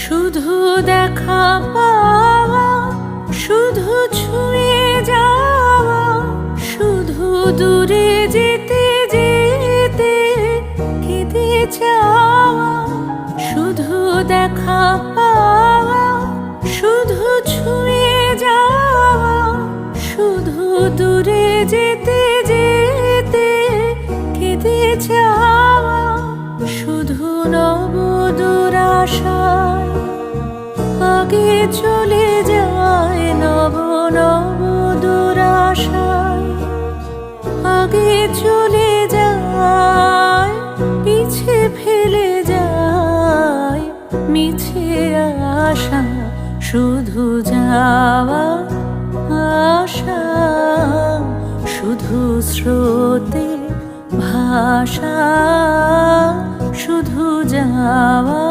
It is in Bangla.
শুধু দেখা পাওয়া, শুধু ছুঁয়ে যাওয়া, শুধু দূরে যেতে যেতে কেঁদে যাওয়া। শুধু দেখা পাওয়া, শুধু ছুঁয়ে যাওয়া, শুধু দূরে যেতে যেতে কেঁদে যাওয়া। শুধু নবদূর আশায় আগে চলে যায়, নব নবদূর আশায় আগে চলে যায়, পিছে ফেলে যায় মিছে আশা। শুধু যাওয়া আশা, শুধু স্রোতে ভাষা, শুধু যাওয়া